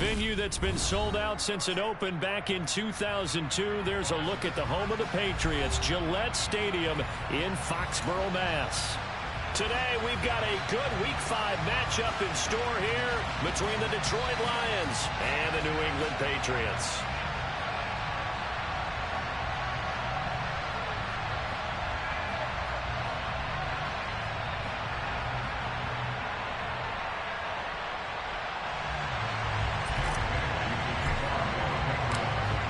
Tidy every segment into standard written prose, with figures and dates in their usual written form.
venue that's been sold out since it opened back in 2002. There's a look at the home of the Patriots, Gillette Stadium in Foxborough, Mass. Today, we've got a good Week 5 matchup in store here between the Detroit Lions and the New England Patriots.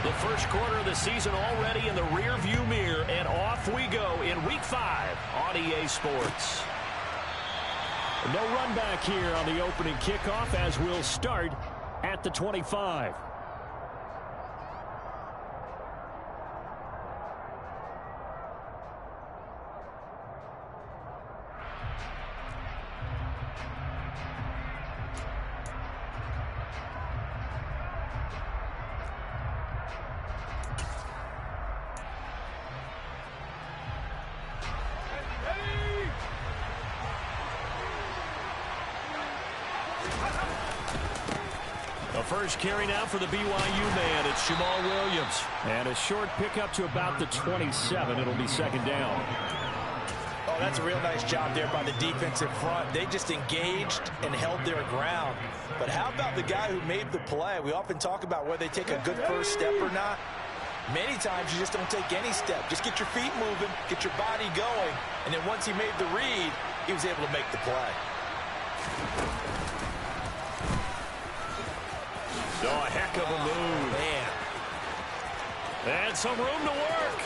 The first quarter of the season already in the rear-view mirror, and off we go in Week 5 on EA Sports. No run back here on the opening kickoff as we'll start at the 25. First carry now for the BYU man. It's Jamal Williams. And a short pickup to about the 27. It'll be second down. Oh, that's a real nice job there by the defensive front. They just engaged and held their ground. But how about the guy who made the play? We often talk about whether they take a good first step or not. Many times you just don't take any step. Just get your feet moving, get your body going. And then once he made the read, he was able to make the play. Oh, a heck of a move. Man. And some room to work.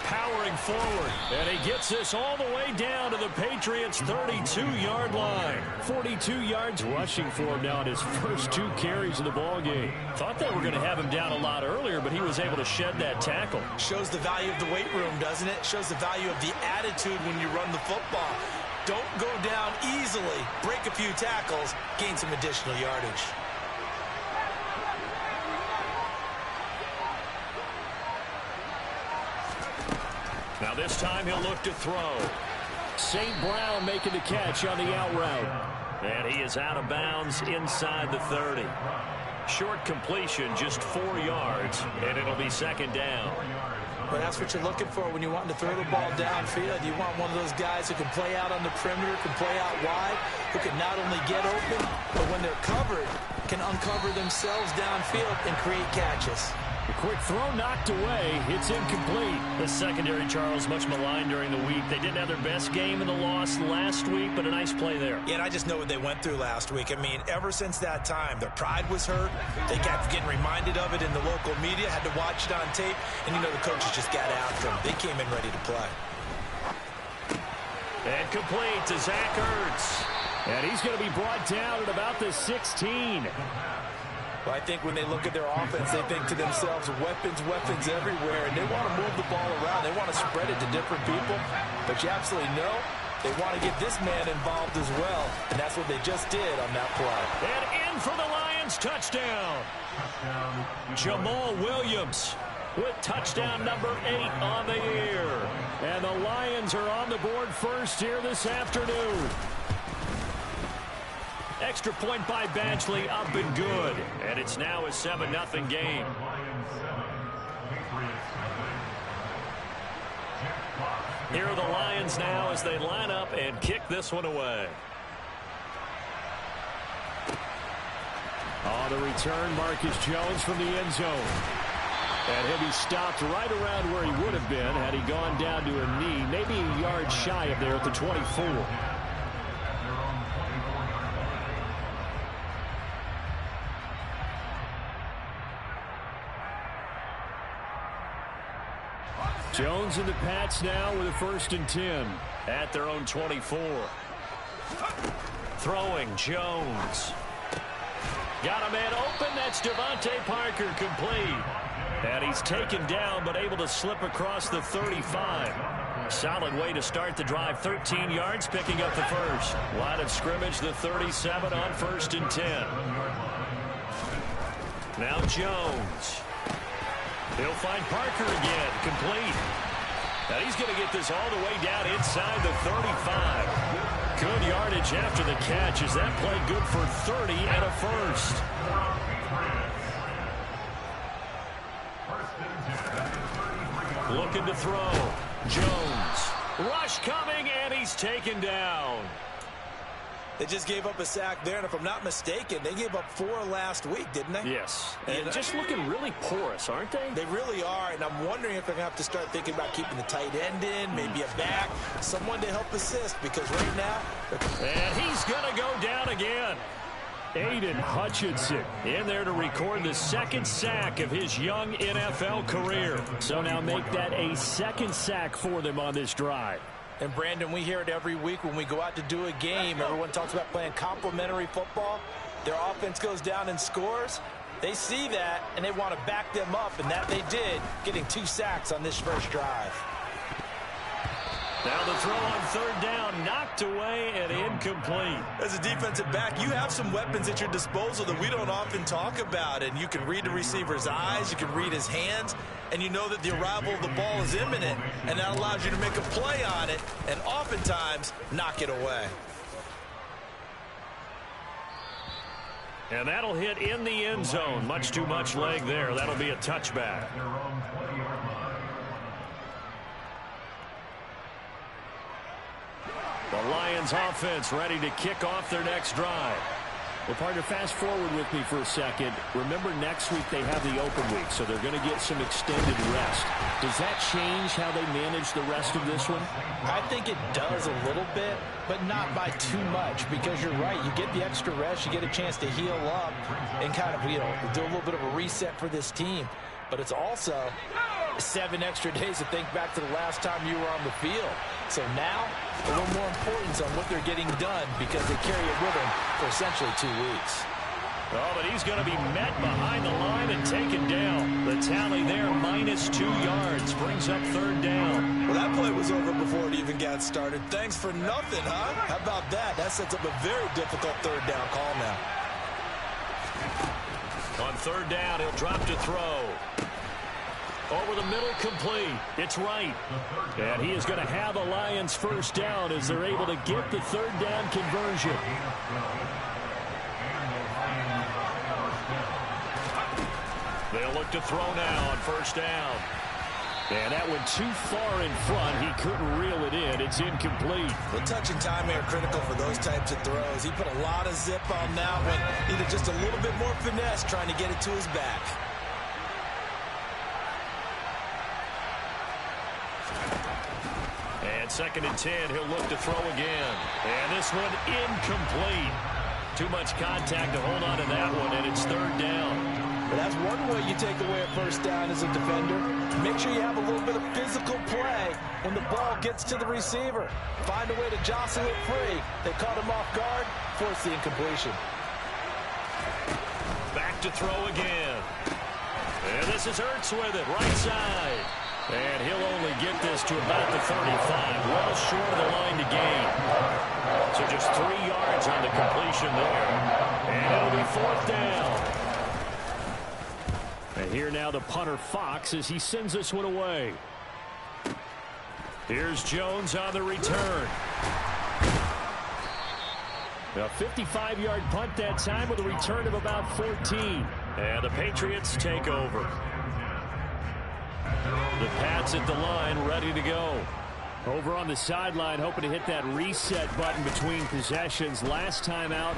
Powering forward. And he gets this all the way down to the Patriots' 32-yard line. 42 yards rushing for him now in his first 2 carries of the ballgame. Thought they were going to have him down a lot earlier, but he was able to shed that tackle. Shows the value of the weight room, doesn't it? Shows the value of the attitude when you run the football. Don't go down easily. Break a few tackles. Gain some additional yardage. Now this time he'll look to throw. St. Brown making the catch on the out route. And he is out of bounds inside the 30. Short completion, just 4 yards, and it'll be second down. Well, that's what you're looking for when you want to throw the ball downfield. You want one of those guys who can play out on the perimeter, can play out wide, who can not only get open, but when they're covered, can uncover themselves downfield and create catches. A quick throw knocked away. It's incomplete. The secondary, Charles, much maligned during the week. They didn't have their best game in the loss last week, but a nice play there. Yeah, and I just know what they went through last week. I mean, ever since that time, their pride was hurt. They kept getting reminded of it in the local media, had to watch it on tape, and you know the coaches just got after them. They came in ready to play. And complete to Zach Ertz. And he's going to be brought down at about the 16. Well, I think when they look at their offense, they think to themselves, weapons everywhere, and they want to move the ball around. They want to spread it to different people, but you absolutely know they want to get this man involved as well, and that's what they just did on that play. And in for the Lions, touchdown. Jamal Williams with touchdown number 8 on the year. And the Lions are on the board first here this afternoon. Extra point by Badgley, up and good. And it's now a 7-0 game. Here are the Lions now as they line up and kick this one away. On the return, Marcus Jones from the end zone. And he'll be stopped right around where he would have been had he gone down to a knee, maybe a yard shy of there at the 24. Jones and the Pats now with a 1st and 10 at their own 24. Throwing Jones. Got a man open. That's Devontae Parker, complete. And he's taken down but able to slip across the 35. Solid way to start the drive. 13 yards, picking up the first. Line of scrimmage, the 37 on 1st and 10. Now Jones. He'll find Parker again, complete. Now he's going to get this all the way down inside the 35. Good yardage after the catch. Is that play good for 30 and a first? Looking to throw. Jones. Rush coming, and he's taken down. They just gave up a sack there, and if I'm not mistaken, they gave up 4 last week, didn't they? Yes, and just looking really porous, aren't they? They really are, and I'm wondering if they're going to have to start thinking about keeping the tight end in, maybe a back, someone to help assist, because right now... And he's going to go down again. Aiden Hutchinson in there to record the 2nd sack of his young NFL career. So now make that a 2nd sack for them on this drive. And, Brandon, we hear it every week when we go out to do a game. Everyone talks about playing complementary football. Their offense goes down and scores. They see that, and they want to back them up, and that they did, getting 2 sacks on this first drive. Now the throw on 3rd down, knocked away and incomplete. As a defensive back, you have some weapons at your disposal that we don't often talk about, and you can read the receiver's eyes, you can read his hands, and you know that the arrival of the ball is imminent, and that allows you to make a play on it and oftentimes knock it away. And that'll hit in the end zone. Much too much leg there. That'll be a touchback. The Lions offense ready to kick off their next drive. Well, partner, fast forward with me for a second. Remember, next week they have the open week, so they're going to get some extended rest. Does that change how they manage the rest of this one? I think it does a little bit, but not by too much, because you're right. You get the extra rest, you get a chance to heal up and kind of, do a little bit of a reset for this team. But it's also 7 extra days to think back to the last time you were on the field. So now, a little more importance on what they're getting done because they carry it with them for essentially 2 weeks. Oh, but he's going to be met behind the line and taken down. The tally there, -2 yards, brings up 3rd down. Well, that play was over before it even got started. Thanks for nothing, huh? How about that? That sets up a very difficult 3rd down call now. On 3rd down, he'll drop to throw. Over the middle, complete. It's right. And he is going to have a Lions 1st down as they're able to get the 3rd down conversion. They'll look to throw now on 1st down. And that went too far in front. He couldn't reel it in. It's incomplete. The touch and timing are critical for those types of throws. He put a lot of zip on that one. Needed just a little bit more finesse trying to get it to his back. And 2nd and 10, he'll look to throw again. And this one incomplete. Too much contact to hold on to that one, and it's 3rd down. Well, that's one way you take away a 1st down as a defender. Make sure you have a little bit of physical play when the ball gets to the receiver. Find a way to jostle it free. They caught him off guard, force the incompletion. Back to throw again. And this is Ertz with it, right side. And he'll only get this to about the 35, well short of the line to gain. So just 3 yards on the completion there. And it'll be 4th down. And here now the punter Fox as he sends this one away. Here's Jones on the return. A 55-yard punt that time with a return of about 14. And the Patriots take over. The Pats at the line, ready to go. Over on the sideline, hoping to hit that reset button between possessions. Last time out,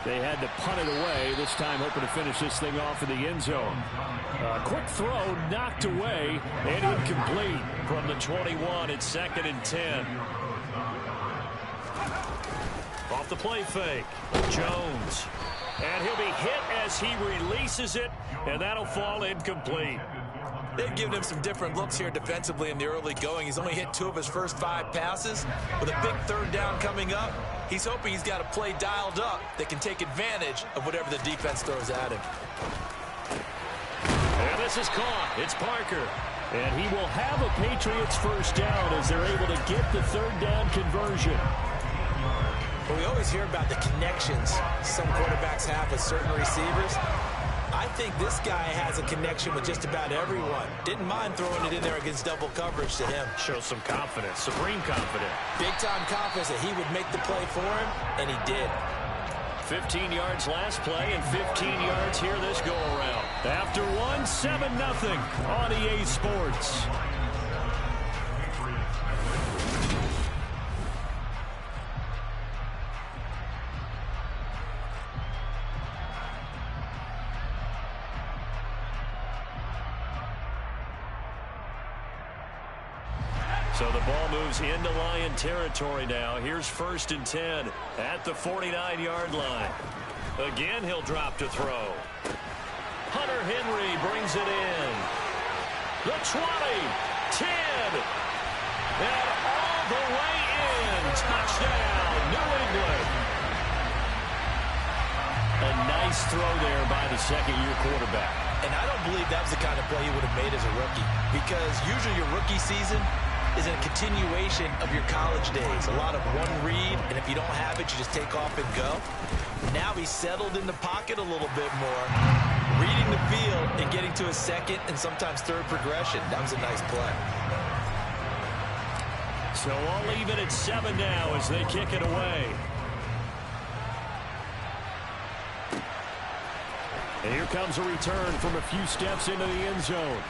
they had to punt it away. This time, hoping to finish this thing off in the end zone. Quick throw, knocked away, and incomplete from the 21 at 2nd and 10. Off the play fake, Jones. And he'll be hit as he releases it, and that'll fall incomplete. They've given him some different looks here defensively in the early going. He's only hit 2 of his first 5 passes. With a big 3rd down coming up, he's hoping he's got a play dialed up that can take advantage of whatever the defense throws at him. And this is caught. It's Parker. And he will have a Patriots 1st down as they're able to get the 3rd down conversion. Well, we always hear about the connections some quarterbacks have with certain receivers. I think this guy has a connection with just about everyone. Didn't mind throwing it in there against double coverage to him. Shows some confidence, supreme confidence. Big-time confidence that he would make the play for him, and he did. 15 yards last play and 15 yards here this go-around. After one, 7-0 on EA Sports. So the ball moves into Lion territory now. Here's 1st and 10 at the 49-yard line. Again, he'll drop to throw. Hunter Henry brings it in. The 20, 10, and all the way in. Touchdown, New England. A nice throw there by the second-year quarterback. And I don't believe that was the kind of play he would have made as a rookie, because usually your rookie season is a continuation of your college days. A lot of one read, and if you don't have it, you just take off and go. Now he's settled in the pocket a little bit more, reading the field and getting to a second and sometimes third progression. That was a nice play. So I'll leave it at 7 now as they kick it away. And here comes a return from a few steps into the end zone.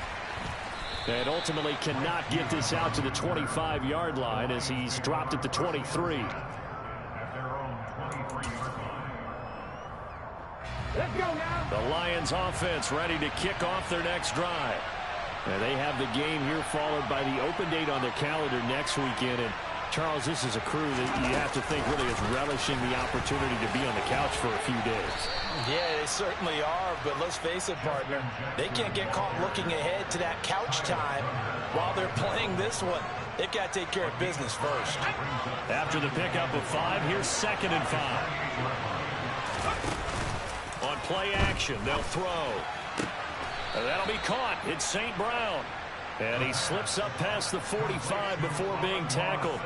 And ultimately cannot get this out to the 25-yard line as he's dropped at the 23. Let's go now. The Lions offense ready to kick off their next drive. And they have the game here followed by the open date on their calendar next weekend. And Charles, this is a crew that you have to think really is relishing the opportunity to be on the couch for a few days. Yeah, they certainly are, but let's face it, partner, they can't get caught looking ahead to that couch time while they're playing this one. They've got to take care of business first. After the pickup of 5, here's 2nd and 5. On play action, they'll throw. And that'll be caught. It's St. Brown. And he slips up past the 45 before being tackled.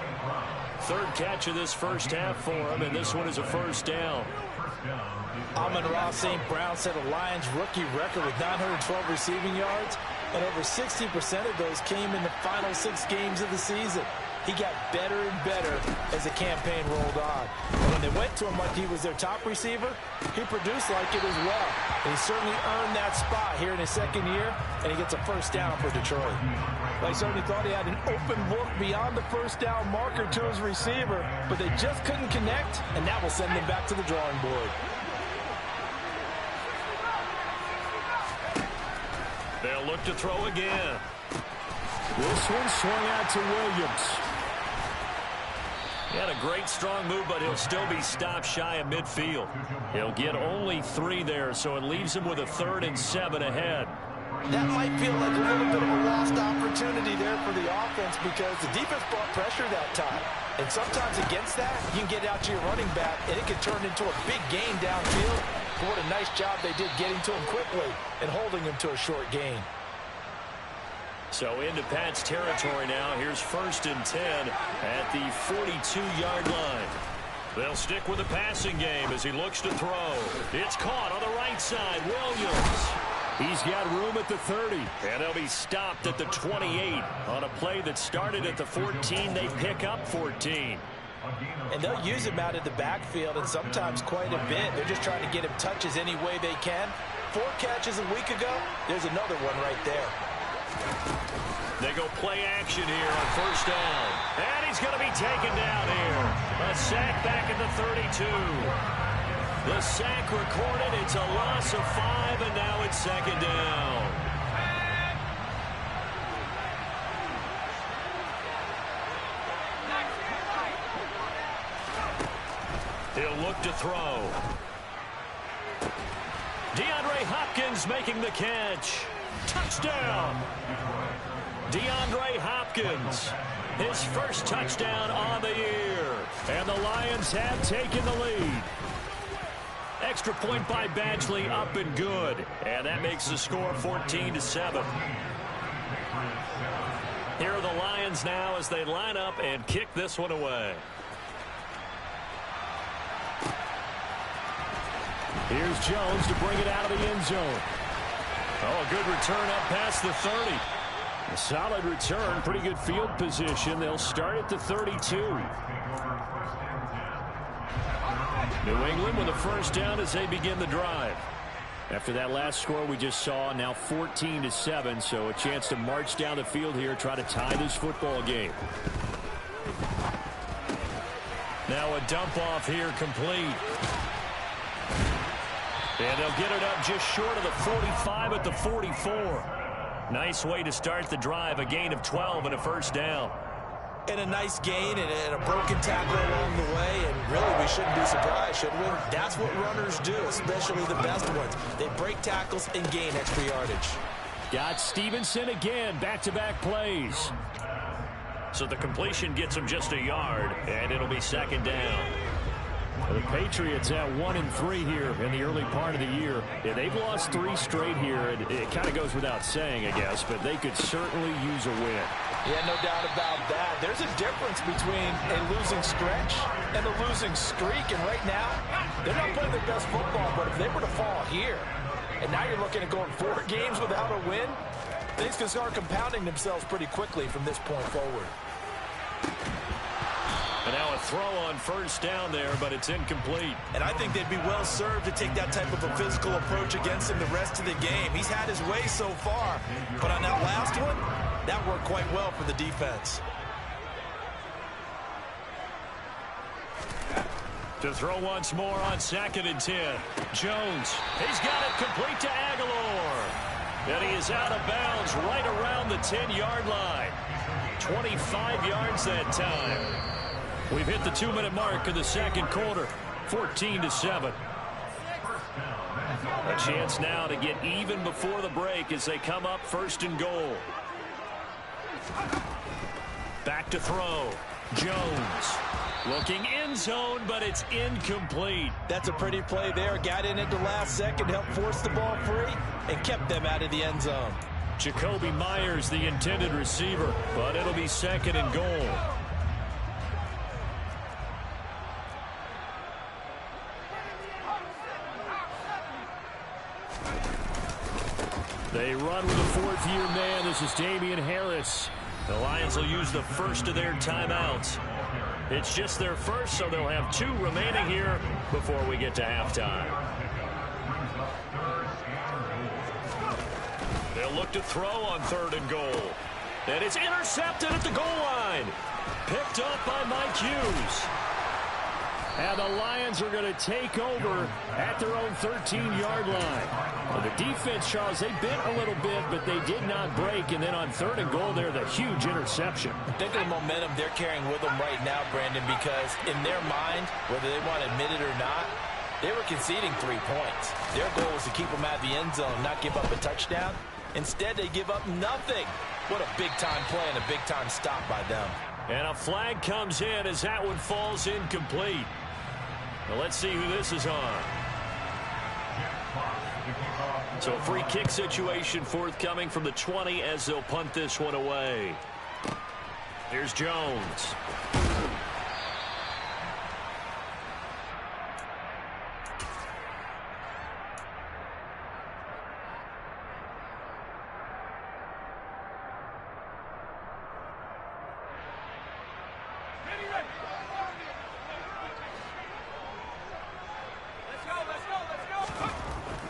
3rd catch of this first half for him, and this one is a 1st down. Amon-Ra St. Brown set a Lions rookie record with 912 receiving yards, and over 60% of those came in the final 6 games of the season. He got better and better as the campaign rolled on. And when they went to him like he was their top receiver, he produced like it as well. And he certainly earned that spot here in his 2nd year, and he gets a 1st down for Detroit. They certainly thought he had an open look beyond the 1st down marker to his receiver, but they just couldn't connect, and that will send them back to the drawing board. They'll look to throw again. This one swung out to Williams. He had a great strong move, but he'll still be stopped shy of midfield. He'll get only 3 there, so it leaves him with a 3rd and 7 ahead. That might feel like a little bit of a lost opportunity there for the offense because the defense brought pressure that time. And sometimes against that, you can get out to your running back, and it can turn into a big gain downfield. But what a nice job they did getting to him quickly and holding him to a short gain. So into Pat's territory now. Here's 1st and 10 at the 42-yard line. They'll stick with the passing game as he looks to throw. It's caught on the right side. Williams. He's got room at the 30, and they'll be stopped at the 28. On a play that started at the 14, they pick up 14. And they'll use him out of the backfield, and sometimes quite a bit. They're just trying to get him touches any way they can. 4 catches a week ago. There's another one right there. They go play action here on 1st down. And he's going to be taken down here. A sack back at the 32. The sack recorded. It's a loss of 5, and now it's 2nd down. He'll look to throw. DeAndre Hopkins making the catch. Touchdown. DeAndre Hopkins, his 1st touchdown on the year. And the Lions have taken the lead. Extra point by Badgley, up and good. And that makes the score 14-7. Here are the Lions now as they line up and kick this one away. Here's Jones to bring it out of the end zone. Oh, a good return up past the 30. A solid return, pretty good field position. They'll start at the 32. New England with a first down as they begin the drive. After that last score we just saw, now 14-7, so a chance to march down the field here, try to tie this football game. Now a dump off here complete. And they'll get it up just short of the 45 at the 44. Nice way to start the drive, a gain of 12 and a first down. And a nice gain and a broken tackle along the way, and really we shouldn't be surprised, should we? That's what runners do, especially the best ones. They break tackles and gain extra yardage. Got Stevenson again, back-to-back plays. So the completion gets him just a yard, and it'll be second down. The Patriots at 1-3 here in the early part of the year. Yeah, they've lost 3 straight here. It kind of goes without saying, I guess, but they could certainly use a win. Yeah, no doubt about that. There's a difference between a losing stretch and a losing streak, and right now, they're not playing their best football, but if they were to fall here, and now you're looking at going 4 games without a win, things can start compounding themselves pretty quickly from this point forward. And now a throw on first down there, but it's incomplete. And I think they'd be well served to take that type of a physical approach against him the rest of the game. He's had his way so far, but on that last one, that worked quite well for the defense. To throw once more on 2nd and 10. Jones, he's got it complete to Aguilar. And he is out of bounds right around the 10-yard line. 25 yards that time. We've hit the 2-minute mark in the second quarter. 14-7. A chance now to get even before the break as they come up 1st and goal. Back to throw. Jones looking end zone, but it's incomplete. That's a pretty play there. Got in at the last second, helped force the ball free, and kept them out of the end zone. Jacoby Myers, the intended receiver, but it'll be 2nd and goal. They run with a 4th-year man. This is Damian Harris. The Lions will use the first of their timeouts. It's just their first, so they'll have 2 remaining here before we get to halftime. They'll look to throw on 3rd and goal. And it's intercepted at the goal line. Picked up by Mike Hughes. And the Lions are going to take over at their own 13-yard line. Well, the defense, Charles, they bit a little bit, but they did not break. And then on 3rd and goal there, the huge interception. Think of the momentum they're carrying with them right now, Brandon, because in their mind, whether they want to admit it or not, they were conceding 3 points. Their goal was to keep them out of the end zone, not give up a touchdown. Instead, they give up nothing. What a big-time play and a big-time stop by them. And a flag comes in as that one falls incomplete. Now let's see who this is on. So a free kick situation forthcoming from the 20 as they'll punt this one away. Here's Jones.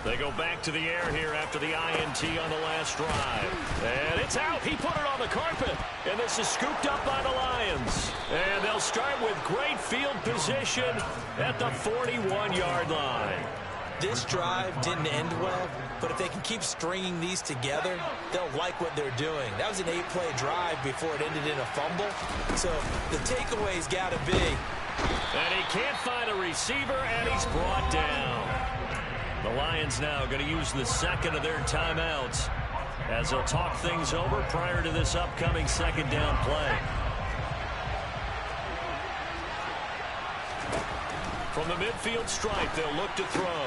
They go back to the air here after the INT on the last drive. And it's out. He put it on the carpet. And this is scooped up by the Lions. And they'll start with great field position at the 41-yard line. This drive didn't end well, but if they can keep stringing these together, they'll like what they're doing. That was an 8-play drive before it ended in a fumble. So the takeaway's got to be. And he can't find a receiver, and he's brought down. The Lions now going to use the second of their timeouts as they'll talk things over prior to this upcoming second down play. From the midfield stripe, they'll look to throw.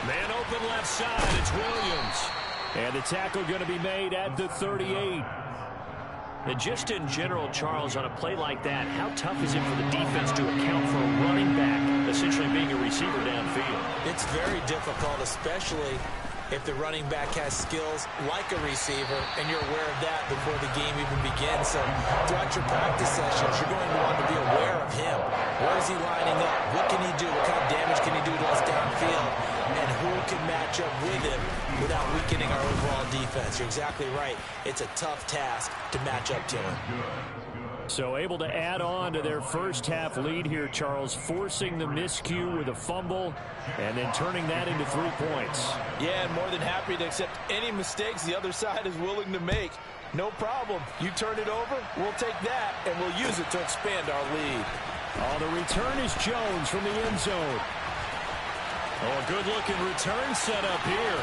Man open left side, it's Williams. And the tackle going to be made at the 38. And just in general, Charles, on a play like that, how tough is it for the defense to account for a running back essentially being a receiver downfield? It's very difficult, especially if the running back has skills like a receiver, and you're aware of that before the game even begins. So throughout your practice sessions, you're going to want to be aware of him. Where is he lining up? What can he do? What kind of damage can he do to us downfield? And who can match up with him without weakening our overall defense? You're exactly right. It's a tough task to match up to him. So able to add on to their first half lead here, Charles, forcing the miscue with a fumble and then turning that into 3 points. Yeah, and more than happy to accept any mistakes the other side is willing to make. No problem. You turn it over, we'll take that, and we'll use it to expand our lead. Oh, the return is Jones from the end zone. Oh, a good-looking return set up here.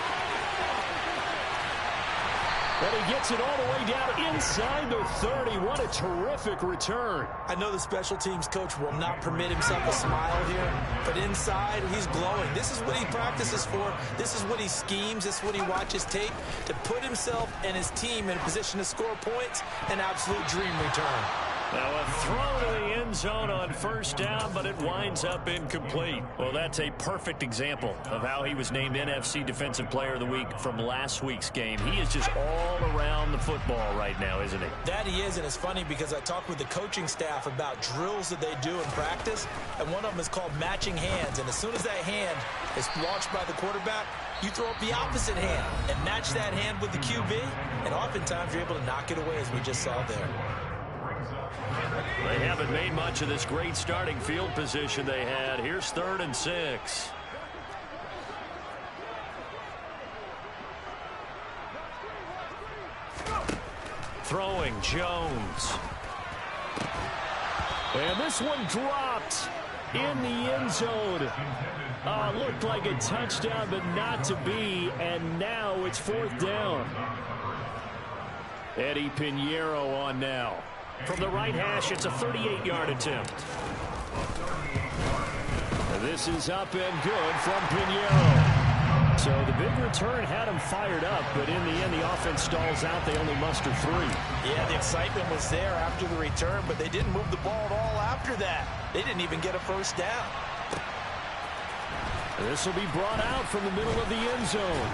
But he gets it all the way down inside the 30. What a terrific return. I know the special teams coach will not permit himself a smile here, but inside, he's glowing. This is what he practices for. This is what he schemes. This is what he watches tape to put himself and his team in a position to score points. An absolute dream return. Now a throw to the end zone on first down, but it winds up incomplete. Well, that's a perfect example of how he was named NFC Defensive Player of the Week from last week's game. He is just all around the football right now, isn't he? That he is, and it's funny because I talked with the coaching staff about drills that they do in practice, and one of them is called matching hands. And as soon as that hand is launched by the quarterback, you throw up the opposite hand and match that hand with the QB, and oftentimes you're able to knock it away, as we just saw there. They haven't made much of this great starting field position they had. Here's 3rd and 6. Throwing Jones. And this one dropped in the end zone. Looked like a touchdown, but not to be. And now it's 4th down. Eddie Pinheiro on now. From the right hash, it's a 38-yard attempt. This is up and good from Pinheiro. So the big return had him fired up, but in the end, the offense stalls out. They only muster 3. Yeah, the excitement was there after the return, but they didn't move the ball at all after that. They didn't even get a first down. This will be brought out from the middle of the end zone.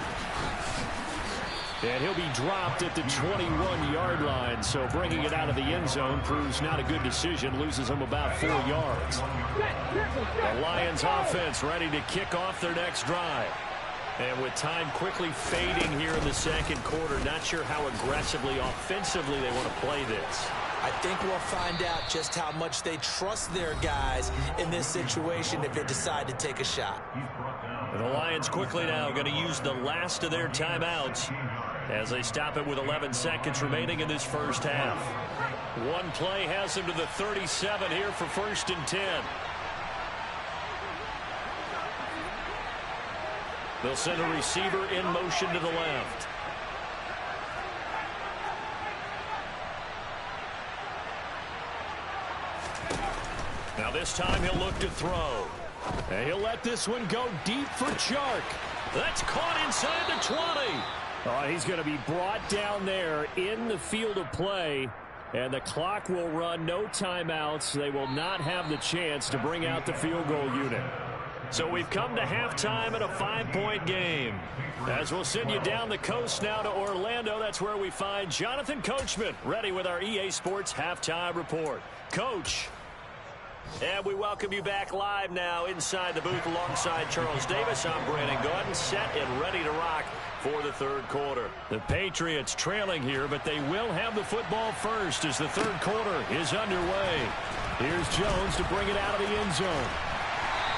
And he'll be dropped at the 21-yard line. So bringing it out of the end zone proves not a good decision. Loses him about 4 yards. The Lions offense ready to kick off their next drive. And with time quickly fading here in the second quarter, not sure how aggressively, offensively they want to play this. I think we'll find out just how much they trust their guys in this situation if they decide to take a shot. And the Lions quickly now going to use the last of their timeouts as they stop it with 11 seconds remaining in this first half. One play has them to the 37 here for 1st and 10. They'll send a receiver in motion to the left. Now this time he'll look to throw. And he'll let this one go deep for Chark. That's caught inside the 20. Oh, he's going to be brought down there in the field of play. And the clock will run, no timeouts. They will not have the chance to bring out the field goal unit. So we've come to halftime at a 5-point game. As we'll send you down the coast now to Orlando, that's where we find Jonathan Coachman ready with our EA Sports Halftime Report. Coach. And we welcome you back live now inside the booth alongside Charles Davis. I'm Brandon Gordon, set and ready to rock for the third quarter. The Patriots trailing here, but they will have the football first as the third quarter is underway. Here's Jones to bring it out of the end zone.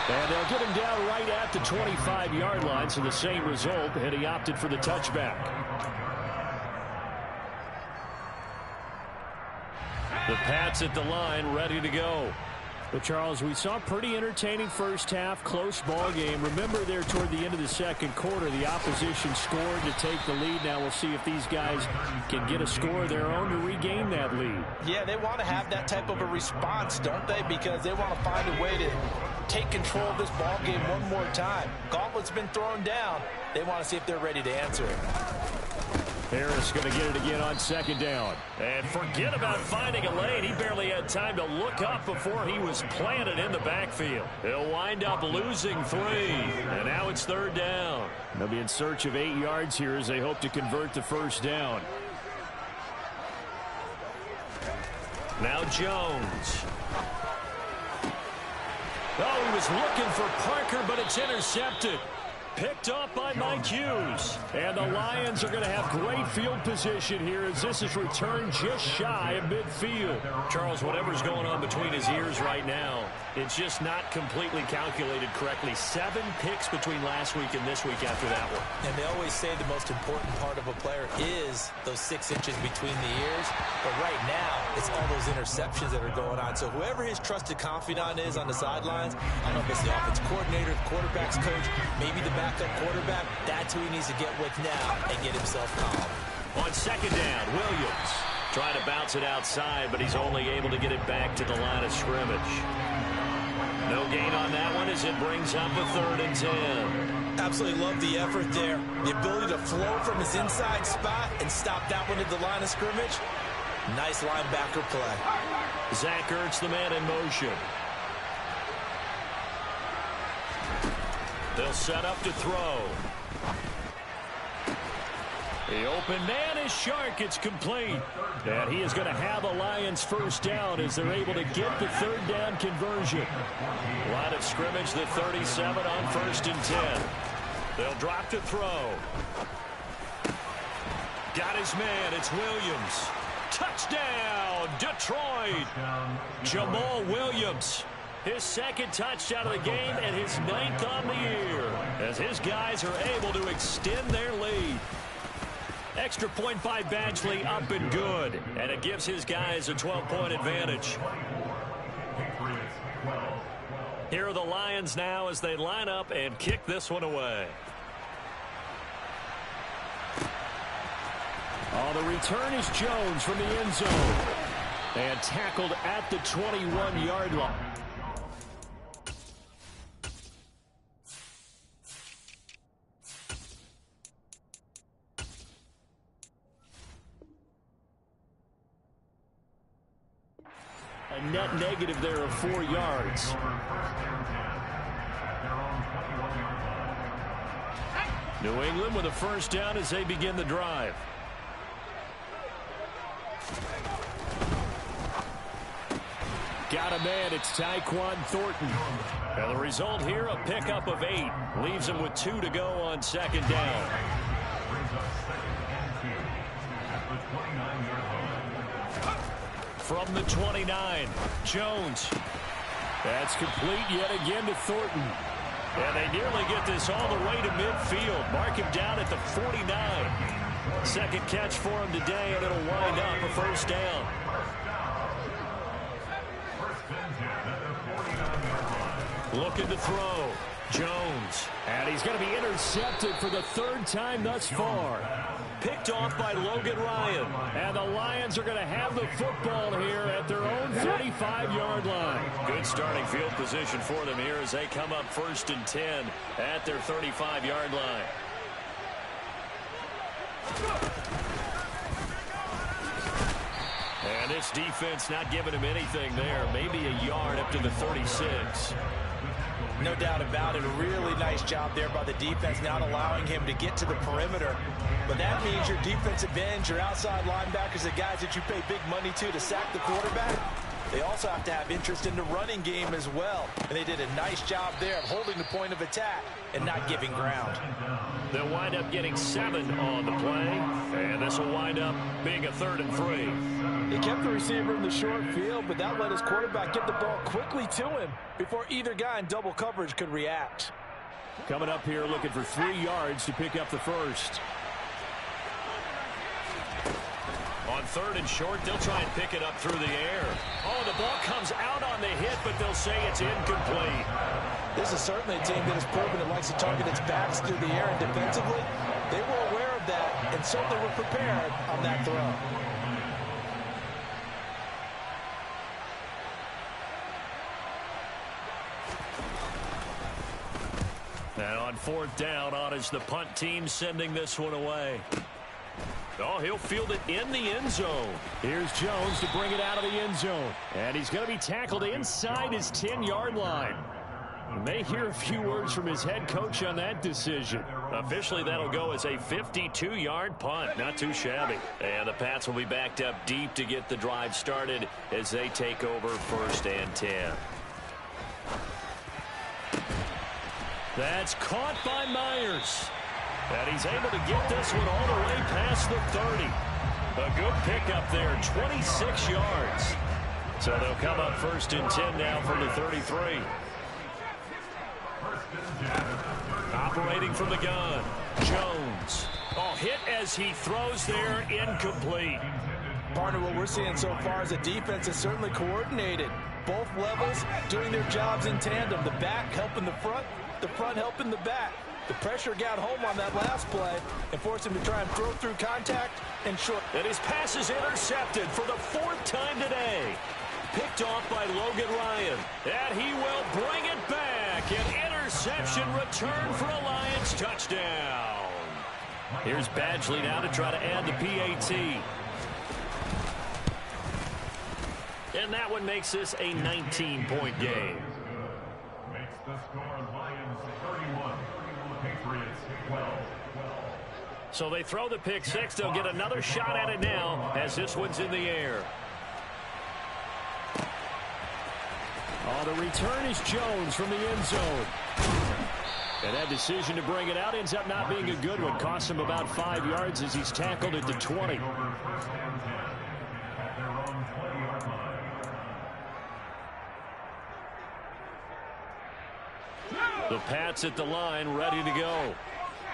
And they'll get him down right at the 25-yard line, so the same result, and he opted for the touchback. The Pats at the line, ready to go. But, Charles, we saw a pretty entertaining first half, close ball game. Remember there toward the end of the second quarter, the opposition scored to take the lead. Now we'll see if these guys can get a score of their own to regain that lead. Yeah, they want to have that type of a response, don't they? Because they want to find a way to take control of this ball game one more time. Gauntlet's been thrown down. They want to see if they're ready to answer it. Harris going to get it again on second down. And forget about finding a lane. He barely had time to look up before he was planted in the backfield. He'll wind up losing 3. And now it's third down. They'll be in search of 8 yards here as they hope to convert the first down. Now Jones. Oh, he was looking for Parker, but it's intercepted. Picked off by Mike Hughes. And the Lions are going to have great field position here as this is returned just shy of midfield. Charles, whatever's going on between his ears right now, it's just not completely calculated correctly. 7 picks between last week and this week after that one. And they always say the most important part of a player is those 6 inches between the ears. But right now, it's all those interceptions that are going on. So whoever his trusted confidant is on the sidelines, I don't know if it's the offensive coordinator, the quarterback's coach, maybe the backup quarterback, that's who he needs to get with now and get himself calm. On second down, Williams trying to bounce it outside, but he's only able to get it back to the line of scrimmage. No gain on that one as it brings up a 3rd and 10. Absolutely love the effort there. The ability to flow from his inside spot and stop that one at the line of scrimmage. Nice linebacker play. Zach Ertz, the man in motion. They'll set up to throw. The open man is Shark. It's complete. And he is going to have a Lions first down as they're able to get the 3rd down conversion. Line of scrimmage, the 37 on 1st and 10. They'll drop to throw. Got his man. It's Williams. Touchdown, Detroit. Jamal Williams. His 2nd touchdown of the game and his 9th on the year as his guys are able to extend their lead. Extra point by Badgley up and good, and it gives his guys a 12-point advantage. Here are the Lions now as they line up and kick this one away. Oh, the return is Jones from the end zone and tackled at the 21-yard line. A net negative there of 4 yards. New England with a first down as they begin the drive. Got a man, it's Tyquan Thornton. And the result here, a pickup of 8. Leaves him with 2 to go on second down. From the 29, Jones. That's complete yet again to Thornton. And they nearly get this all the way to midfield. Mark him down at the 49. 2nd catch for him today, and it'll wind up a first down. Looking to throw. Jones. And he's going to be intercepted for the 3rd time thus far. Picked off by Logan Ryan. And the Lions are going to have the football here at their own 35-yard line. Good starting field position for them here as they come up 1st and 10 at their 35-yard line. And this defense not giving him anything there. Maybe a yard up to the 36. No doubt about it. A really nice job there by the defense, not allowing him to get to the perimeter. But that means your defensive ends, your outside linebackers, the guys that you pay big money to sack the quarterback, they also have to have interest in the running game as well. And they did a nice job there of holding the point of attack and not giving ground. They'll wind up getting 7 on the play. And this will wind up being a 3rd and 3. He kept the receiver in the short field, but that let his quarterback get the ball quickly to him before either guy in double coverage could react. Coming up here looking for 3 yards to pick up the first. On 3rd and short, they'll try and pick it up through the air. Oh, the ball comes out on the hit, but they'll say it's incomplete. This is certainly a team that has proven it likes to target its backs through the air, and defensively, they were aware of that and certainly were prepared on that throw. And on 4th down, on is the punt team sending this one away. Oh, he'll field it in the end zone. Here's Jones to bring it out of the end zone. And he's going to be tackled inside his 10-yard line. You may hear a few words from his head coach on that decision. Officially, that'll go as a 52-yard punt. Not too shabby. And the Pats will be backed up deep to get the drive started as they take over 1st and 10. That's caught by Myers. And he's able to get this one all the way past the 30. A good pickup there, 26 yards. So they'll come up 1st and 10 now from the 33. Operating from the gun, Jones. Oh, hit as he throws there, incomplete. Partner, what we're seeing so far is a defense is certainly coordinated. Both levels doing their jobs in tandem. The back helping the front helping the back. The pressure got home on that last play and forced him to try and throw through contact and short. And his pass is intercepted for the 4th time today. Picked off by Logan Ryan. And he will bring it back. An interception return for a Lions touchdown. Here's Badgley now to try to add the PAT. And that one makes this a 19-point game. Makes the score Lions 31, Patriots 12. So they throw the pick six. They'll get another shot at it now as this one's in the air. Oh, the return is Jones from the end zone. And that decision to bring it out ends up not being a good one. Costs him about 5 yards as he's tackled at the 20. The Pats at the line, ready to go.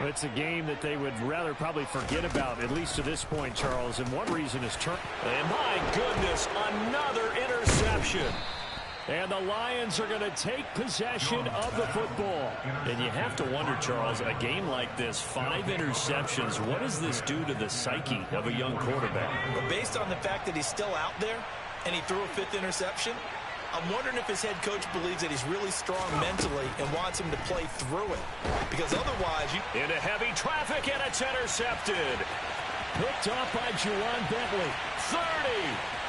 It's a game that they would rather probably forget about, at least to this point, Charles. And one reason is turn. And my goodness, another interception. And the Lions are going to take possession of the football. And you have to wonder, Charles, a game like this, 5 interceptions, what does this do to the psyche of a young quarterback? But based on the fact that he's still out there and he threw a 5th interception, I'm wondering if his head coach believes that he's really strong mentally and wants him to play through it. Because otherwise, into heavy traffic, and it's intercepted. Picked off by Juwan Bentley. 30,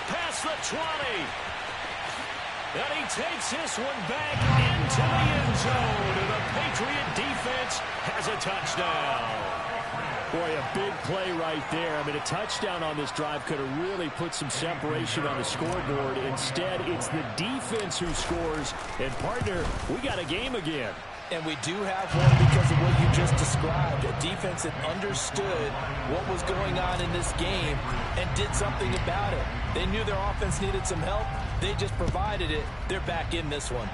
past the 20. And he takes this one back into the end zone. And the Patriot defense has a touchdown. Boy, a big play right there. I mean, a touchdown on this drive could have really put some separation on the scoreboard. Instead, it's the defense who scores. And, partner, we got a game again. And we do have one because of what you just described. A defense that understood what was going on in this game and did something about it. They knew their offense needed some help. They just provided it. They're back in this one.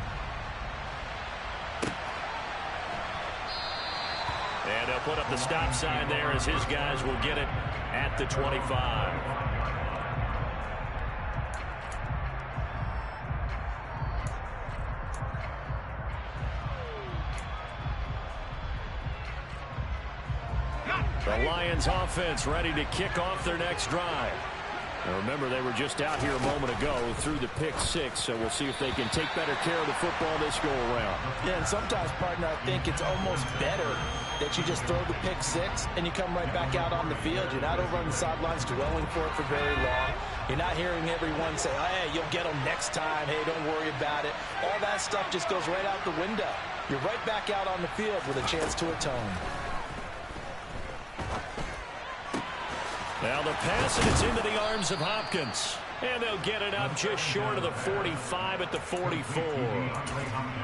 And they'll put up the stop sign there as his guys will get it at the 25. The Lions offense ready to kick off their next drive. Now remember, they were just out here a moment ago through the pick six, so we'll see if they can take better care of the football this go around. Yeah, and sometimes, partner, I think it's almost better that you just throw the pick six and you come right back out on the field. You're not over on the sidelines dwelling for it for very long. You're not hearing everyone say, hey, you'll get them next time. Hey, don't worry about it. All that stuff just goes right out the window. You're right back out on the field with a chance to atone. Now the pass, and it's into the arms of Hopkins. And they'll get it up just short of the 45 at the 44.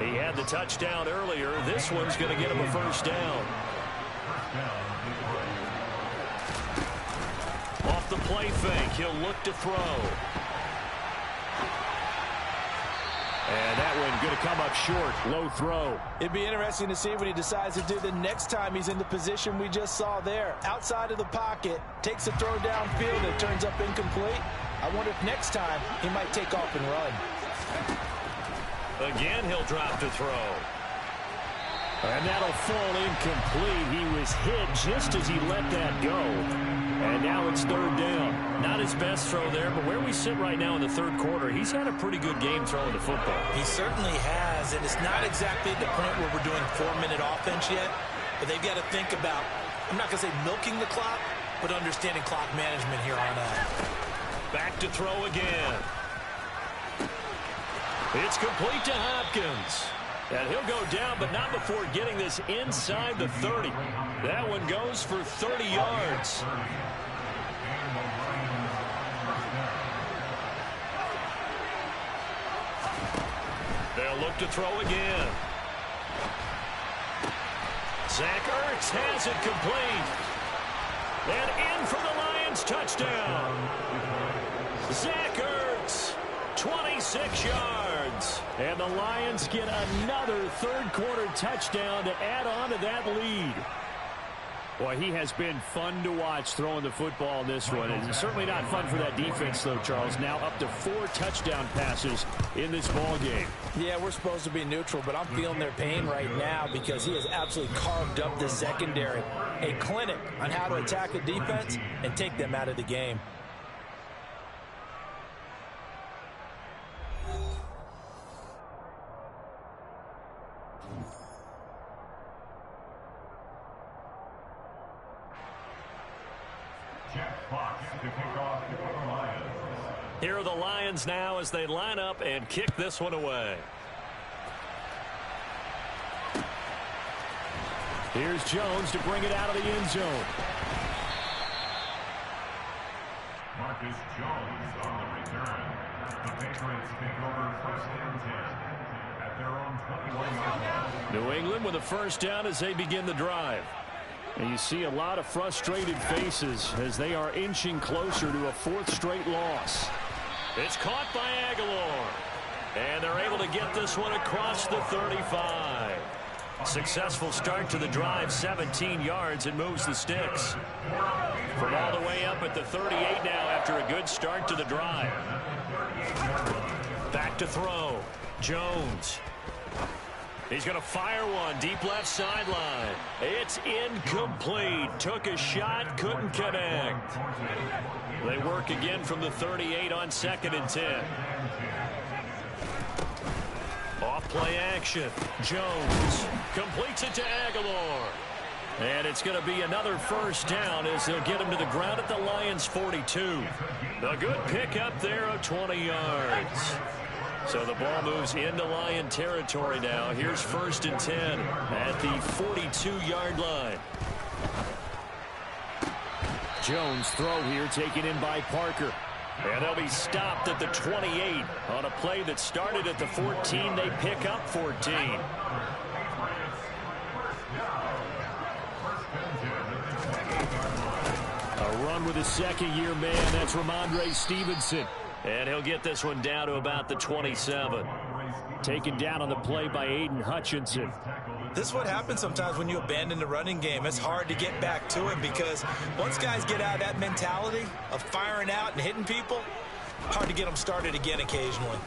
He had the touchdown earlier. This one's going to get him a first down. Off the play fake, he'll look to throw. And that one going to come up short. Low throw. It'd be interesting to see what he decides to do the next time he's in the position we just saw there. Outside of the pocket, takes a throw downfield, and it turns up incomplete. I wonder if next time he might take off and run. Again, he'll drop to throw. And that'll fall incomplete. He was hit just as he let that go. And now it's third down. Not his best throw there, but where we sit right now in the third quarter, he's had a pretty good game throwing the football. He certainly has, and it's not exactly at the point where we're doing 4-minute offense yet, but they've got to think about, I'm not going to say milking the clock, but understanding clock management here on out. Back to throw again. It's complete to Hopkins. And he'll go down, but not before getting this inside the 30. That one goes for 30 yards. They'll look to throw again. Zach Ertz has it complete. And in for the Lions touchdown. Zach Ertz, 26 yards. And the Lions get another third-quarter touchdown to add on to that lead. Boy, he has been fun to watch throwing the football in this one. It's certainly not fun for that defense, though, Charles. Now up to 4 touchdown passes in this ball game. Yeah, we're supposed to be neutral, but I'm feeling their pain right now because he has absolutely carved up the secondary. A clinic on how to attack the defense and take them out of the game. Here are the Lions now as they line up and kick this one away. Here's Jones to bring it out of the end zone. Marcus Jones on the return. The Patriots take over first and 10 at their own 21-yard line. New England with a first down as they begin the drive. And you see a lot of frustrated faces as they are inching closer to a 4th straight loss. It's caught by Aguilar. And they're able to get this one across the 35. Successful start to the drive, 17 yards, and moves the sticks. From all the way up at the 38 now after a good start to the drive. Back to throw. Jones. He's going to fire one deep left sideline. It's incomplete. Took a shot, couldn't connect. They work again from the 38 on 2nd and 10. Off play action. Jones completes it to Aguilar. And it's going to be another first down as they'll get him to the ground at the Lions 42. A good pickup there of 20 yards. So the ball moves into Lion territory now. Here's 1st and 10 at the 42-yard line. Jones throw here taken in by Parker. And they'll be stopped at the 28 on a play that started at the 14. They pick up 14. A run with a second-year man. That's Ramondre Stevenson. And he'll get this one down to about the 27. Taken down on the play by Aiden Hutchinson. This is what happens sometimes when you abandon the running game. It's hard to get back to it because once guys get out of that mentality of firing out and hitting people, hard to get them started again occasionally.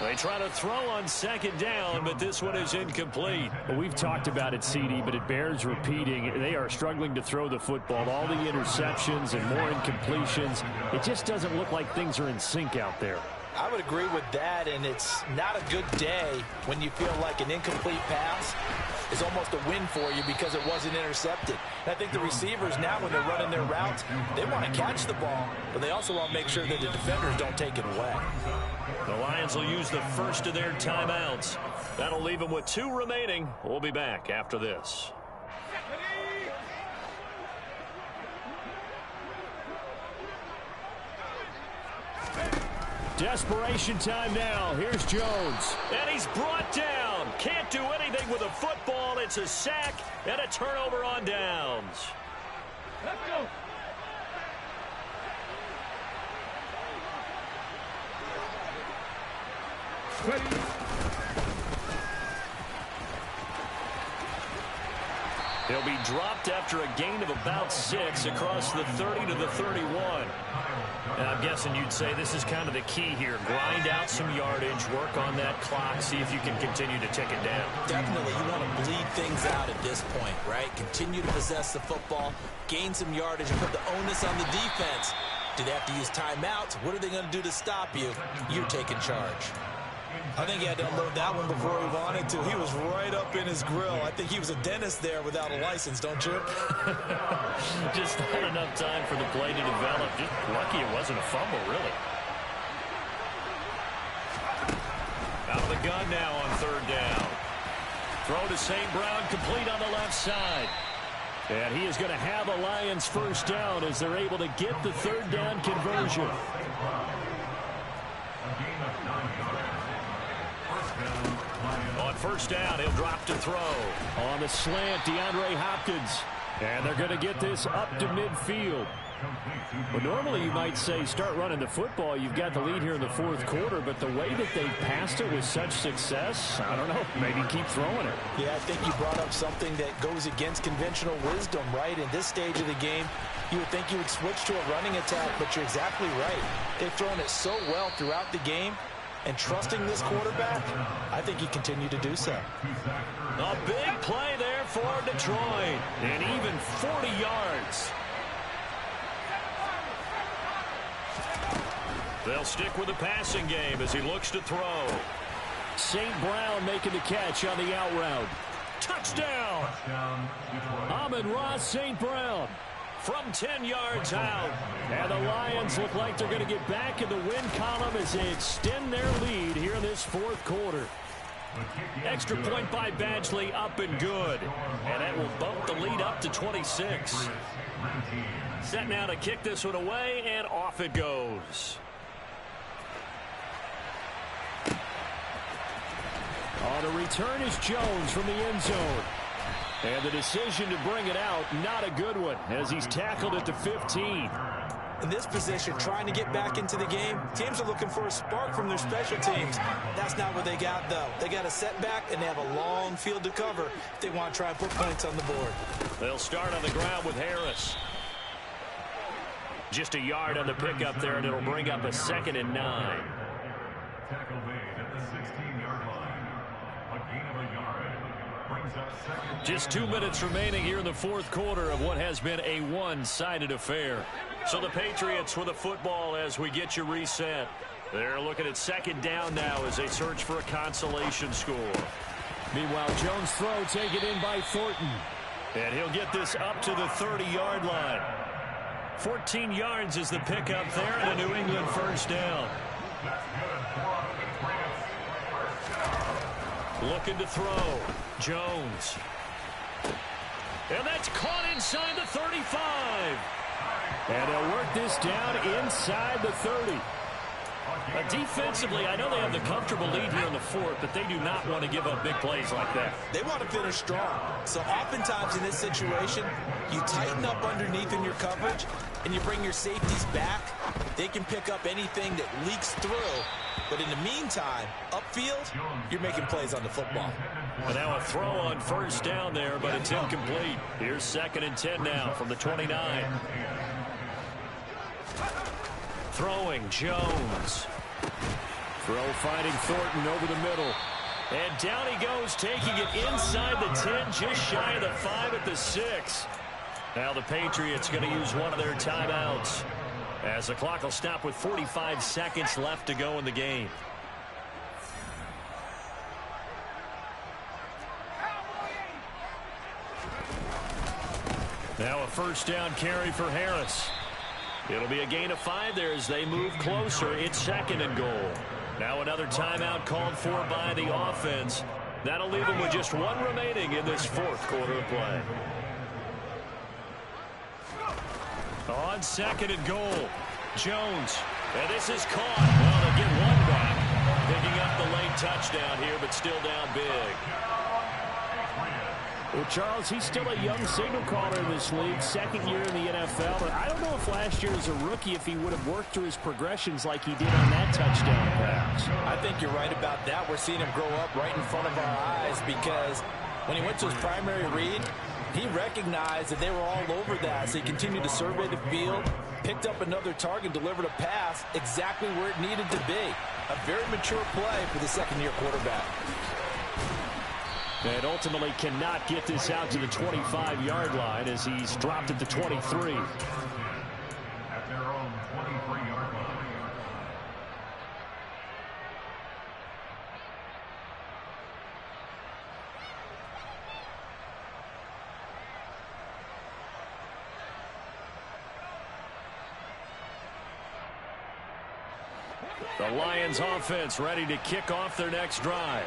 They try to throw on 2nd down, but this one is incomplete. Well, we've talked about it, CD, but it bears repeating. They are struggling to throw the football. All the interceptions and more incompletions. It just doesn't look like things are in sync out there. I would agree with that, and it's not a good day when you feel like an incomplete pass is almost a win for you because it wasn't intercepted. And I think the receivers now, when they're running their routes, they want to catch the ball, but they also want to make sure that the defenders don't take it away. The Lions will use the first of their timeouts. That'll leave them with 2 remaining. We'll be back after this. Desperation time now. Here's Jones. And he's brought down. Can't do anything with a football. It's a sack and a turnover on downs. Let's go. Ready. He'll be dropped after a gain of about 6 across the 30 to the 31. And I'm guessing you'd say this is kind of the key here. Grind out some yardage, work on that clock, see if you can continue to tick it down. Definitely, you want to bleed things out at this point, right? Continue to possess the football, gain some yardage, and put the onus on the defense. Do they have to use timeouts? What are they going to do to stop you? You're taking charge. I think he had to unload that one before he wanted to. He was right up in his grill. I think he was a dentist there without a license, don't you? Just not enough time for the play to develop. Just lucky it wasn't a fumble, really. Out of the gun now on third down. Throw to St. Brown, complete on the left side. And he is going to have a Lions first down as they're able to get the third down conversion. On first down, he'll drop to throw. On the slant, DeAndre Hopkins. And they're going to get this up to midfield. Well, normally you might say start running the football. You've got the lead here in the fourth quarter, but the way that they passed it with such success, I don't know, maybe keep throwing it. Yeah, I think you brought up something that goes against conventional wisdom, right? In this stage of the game, you would think you would switch to a running attack, but you're exactly right. They've thrown it so well throughout the game, and trusting this quarterback, I think you continue to do so. A big play there for Detroit, and even 40 yards. They'll stick with the passing game as he looks to throw. St. Brown making the catch on the out route. Touchdown! Amon-Ra St. Brown from 10 yards out. And the Lions look like they're going to get back in the win column as they extend their lead here in this fourth quarter. Extra point by Badgley, up and good. And that will bump the lead up to 26. Set now to kick this one away, and off it goes. On the return is Jones from the end zone. And the decision to bring it out, not a good one, as he's tackled at the 15. In this position, trying to get back into the game, teams are looking for a spark from their special teams. That's not what they got, though. They got a setback, and they have a long field to cover if they want to try and put points on the board. They'll start on the ground with Harris. Just a yard on the pickup there, and it'll bring up a 2nd and 9. Tackle made at the 16-yard line. A gain of a yard. Brings up 2nd. Just 2 minutes remaining here in the fourth quarter of what has been a one-sided affair. So the Patriots with the football as we get you reset. They're looking at 2nd down now as they search for a consolation score. Meanwhile, Jones' throw taken in by Thornton. And he'll get this up to the 30-yard line. 14 yards is the pickup there, and a New England first down. Looking to throw. Jones. And that's caught inside the 35. And they'll work this down inside the 30. Defensively, I know they have the comfortable lead here in the fourth, but they do not want to give up big plays like that. They want to finish strong. So oftentimes in this situation, you tighten up underneath in your coverage, and you bring your safeties back. They can pick up anything that leaks through. But in the meantime, upfield, you're making plays on the football. And now a throw on first down there, but it's incomplete. Here's 2nd and 10 now from the 29. Throwing Jones. Throw finding Thornton over the middle. And down he goes, taking it inside the 10, just shy of the 5 at the 6. Now the Patriots going to use one of their timeouts, as the clock will stop with 45 seconds left to go in the game. Now a first down carry for Harris. It'll be a gain of 5 there as they move closer. It's 2nd and goal. Now another timeout called for by the offense. That'll leave them with just 1 remaining in this fourth quarter of play. On 2nd and goal, Jones. And this is caught. Well, they get 1 back. Picking up the late touchdown here, but still down big. Well, Charles, he's still a young signal caller in this league, 2nd year in the NFL. But I don't know if last year as a rookie, if he would have worked through his progressions like he did on that touchdown pass. I think you're right about that. We're seeing him grow up right in front of our eyes, because when he went to his primary read, he recognized that they were all over that. So he continued to survey the field, picked up another target, delivered a pass exactly where it needed to be. A very mature play for the 2nd-year quarterback. And ultimately cannot get this out to the 25-yard line as he's dropped at the 23. At their own 23-yard line. The Lions offense ready to kick off their next drive.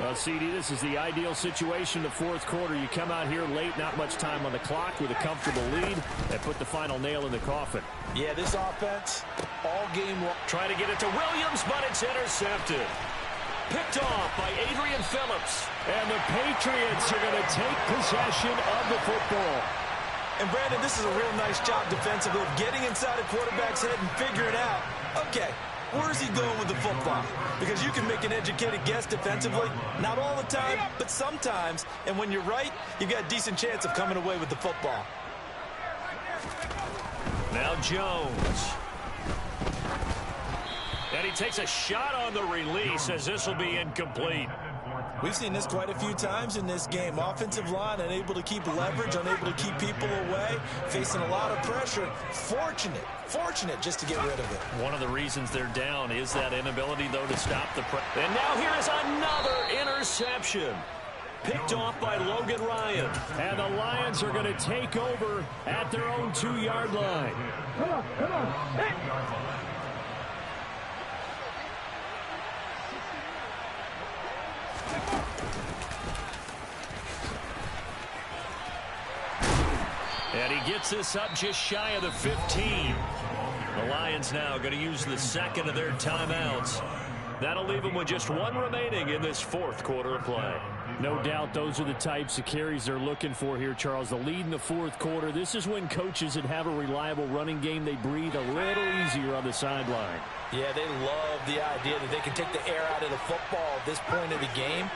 Well, CD, this is the ideal situation, the fourth quarter. You come out here late, not much time on the clock with a comfortable lead, and put the final nail in the coffin. Yeah, this offense, all game long. Trying to get it to Williams, but it's intercepted. Picked off by Adrian Phillips. And the Patriots are going to take possession of the football. And, Brandon, this is a real nice job defensively of getting inside a quarterback's head and figuring out, okay, where's he going with the football? Because you can make an educated guess defensively. Not all the time, but sometimes. And when you're right, you've got a decent chance of coming away with the football. Now Jones. And he takes a shot on the release as this will be incomplete. We've seen this quite a few times in this game. Offensive line unable to keep leverage, unable to keep people away, facing a lot of pressure. Fortunate just to get rid of it. One of the reasons they're down is that inability, though, to stop the press. And now here is another interception. Picked off by Logan Ryan. And the Lions are going to take over at their own 2-yard line. Come on. Hey. And he gets this up just shy of the 15. The Lions now going to use the second of their timeouts. That'll leave them with just one remaining in this fourth quarter of play. No doubt those are the types of carries they're looking for here, Charles. The lead in the fourth quarter. This is when coaches that have a reliable running game, they breathe a little easier on the sideline. Yeah, they love the idea that they can take the air out of the football at this point of the game.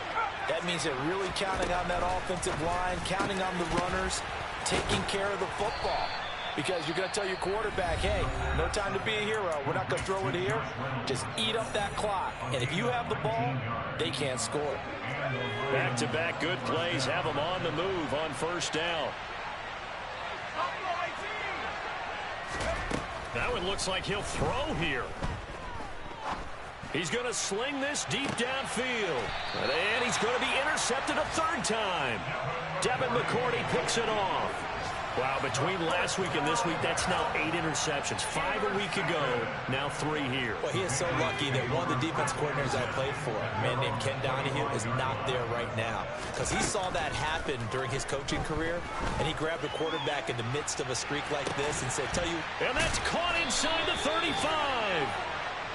That means they're really counting on that offensive line, counting on the runners, taking care of the football. Because you're going to tell your quarterback, hey, no time to be a hero. We're not going to throw it here. Just eat up that clock. And if you have the ball, they can't score. Back-to-back good plays have them on the move on first down. That one looks like he'll throw here. He's going to sling this deep downfield. And he's going to be intercepted a third time. Devin McCourty picks it off. Wow, between last week and this week, that's now 8 interceptions. 5 a week ago, now 3 here. Well, he is so lucky that one of the defense coordinators I played for, a man named Ken Donahue, is not there right now. Because he saw that happen during his coaching career, and he grabbed the quarterback in the midst of a streak like this and said, tell you... And that's caught inside the 35.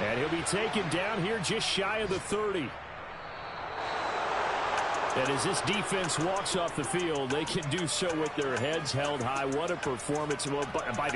And he'll be taken down here just shy of the 30. And as this defense walks off the field, they can do so with their heads held high. What a performance by the